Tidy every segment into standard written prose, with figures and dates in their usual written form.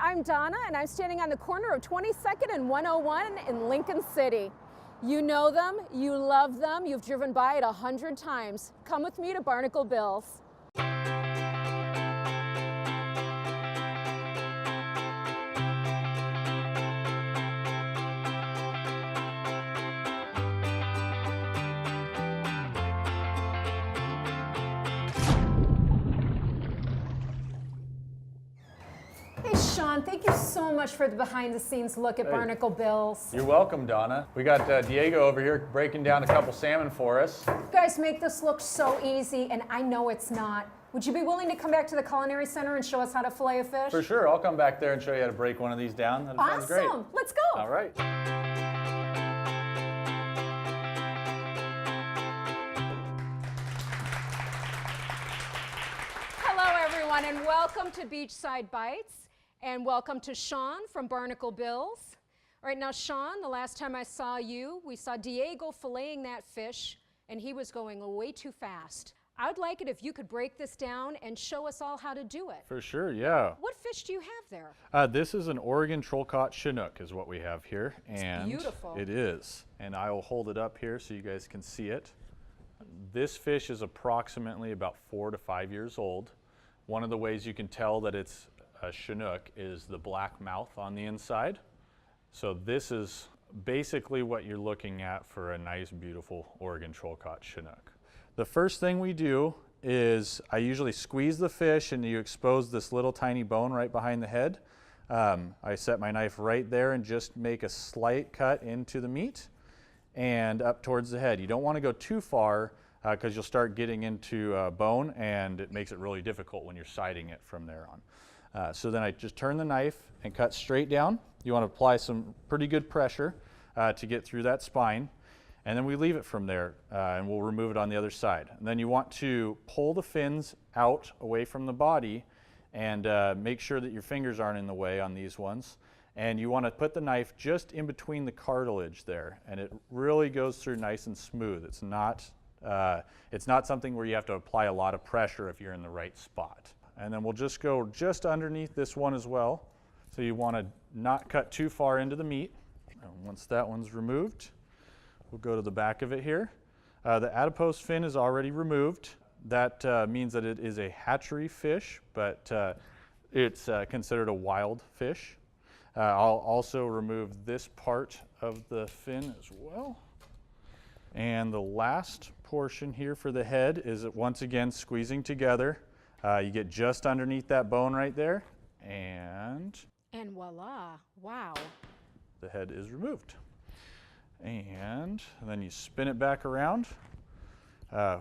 I'm Donna, and I'm standing on the corner of 22nd and 101 in Lincoln City. You know them, you love them, you've driven by it 100 times. Come with me to Barnacle Bill's. Sean, thank you so much for the behind-the-scenes look at Barnacle Bill's. You're welcome, Donna. We got Diego over here breaking down a couple salmon for us. You guys make this look so easy, and I know it's not. Would you be willing to come back to the Culinary Center and show us how to fillet a fish? For sure. I'll come back there and show you how to break one of these down. That sounds great. Awesome. Let's go. All right. Hello, everyone, and welcome to Beachside Bites. And welcome to Sean from Barnacle Bill's. All right, now Sean, the last time I saw you, we saw Diego filleting that fish, and he was going way too fast. I'd like it if you could break this down and show us all how to do it. For sure, yeah. What fish do you have there? This is an Oregon troll-caught Chinook is what we have here. It's beautiful. It is. And I will hold it up here so you guys can see it. This fish is approximately about 4 to 5 years old. One of the ways you can tell that it's a Chinook is the black mouth on the inside. So this is basically what you're looking at for a nice, beautiful Oregon troll-caught Chinook. The first thing we do is I usually squeeze the fish and you expose this little tiny bone right behind the head. I set my knife right there and just make a slight cut into the meat and up towards the head. You don't want to go too far because you'll start getting into bone, and it makes it really difficult when you're siding it from there on. So then I just turn the knife and cut straight down. You want to apply some pretty good pressure to get through that spine. And then we leave it from there and we'll remove it on the other side. And then you want to pull the fins out away from the body and make sure that your fingers aren't in the way on these ones. And you want to put the knife just in between the cartilage there. And it really goes through nice and smooth. It's not something where you have to apply a lot of pressure if you're in the right spot. And then we'll just go just underneath this one as well. So you want to not cut too far into the meat. And once that one's removed, we'll go to the back of it here. The adipose fin is already removed. That means that it is a hatchery fish, but it's considered a wild fish. I'll also remove this part of the fin as well. And the last portion here for the head is once again squeezing together. You get just underneath that bone right there, and voila, wow. The head is removed. And then you spin it back around.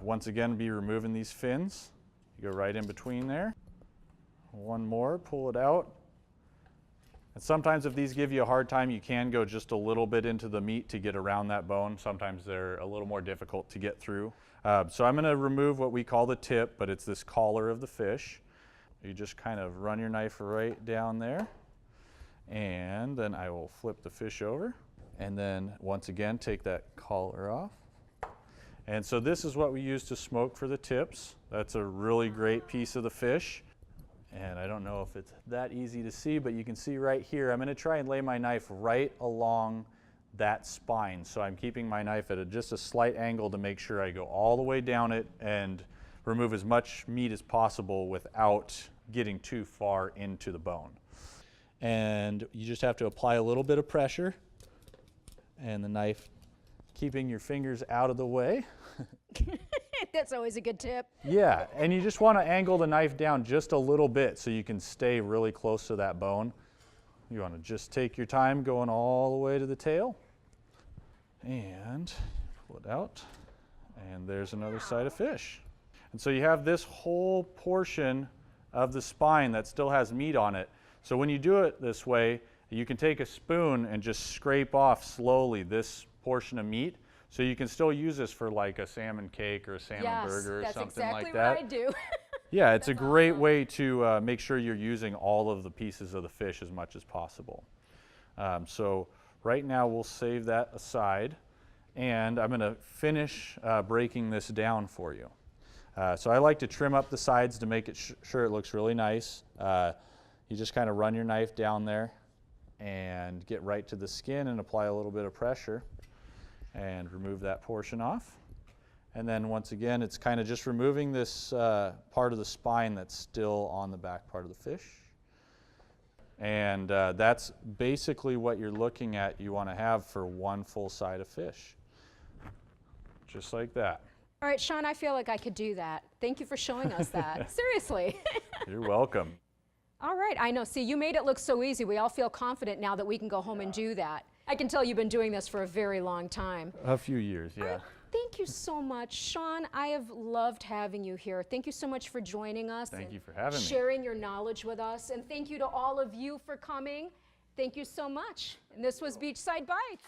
Once again, be removing these fins. You go right in between there. One more, pull it out. And sometimes if these give you a hard time, you can go just a little bit into the meat to get around that bone. Sometimes they're a little more difficult to get through. So I'm going to remove what we call the tip, but it's this collar of the fish. You just kind of run your knife right down there, and then I will flip the fish over, and then once again take that collar off. And so this is what we use to smoke for the tips. That's a really great piece of the fish. And I don't know if it's that easy to see, but you can see right here, I'm going to try and lay my knife right along that spine. So I'm keeping my knife at just a slight angle to make sure I go all the way down it and remove as much meat as possible without getting too far into the bone. And you just have to apply a little bit of pressure, and the knife keeping your fingers out of the way. That's always a good tip. Yeah, and you just want to angle the knife down just a little bit so you can stay really close to that bone. You want to just take your time going all the way to the tail and pull it out, and there's another side of fish. And so you have this whole portion of the spine that still has meat on it. So when you do it this way, you can take a spoon and just scrape off slowly this portion of meat. So you can still use this for like a salmon cake or a salmon burger or something like that. That's exactly what I do. Yeah, it's a great way to make sure you're using all of the pieces of the fish as much as possible. So right now we'll save that aside, and I'm going to finish breaking this down for you. So I like to trim up the sides to make it sure it looks really nice. You just kind of run your knife down there and get right to the skin and apply a little bit of pressure and remove that portion off. And then once again, it's kind of just removing this part of the spine that's still on the back part of the fish. And that's basically what you're looking at you want to have for one full side of fish. Just like that. All right, Sean, I feel like I could do that. Thank you for showing us that. Seriously. You're welcome. All right, I know. See, you made it look so easy. We all feel confident now that we can go home and do that. I can tell you've been doing this for a very long time. A few years, yeah. Thank you so much. Sean, I have loved having you here. Thank you so much for joining us. Thank you for having me. Sharing your knowledge with us. And thank you to all of you for coming. Thank you so much. And this was Beachside Bites.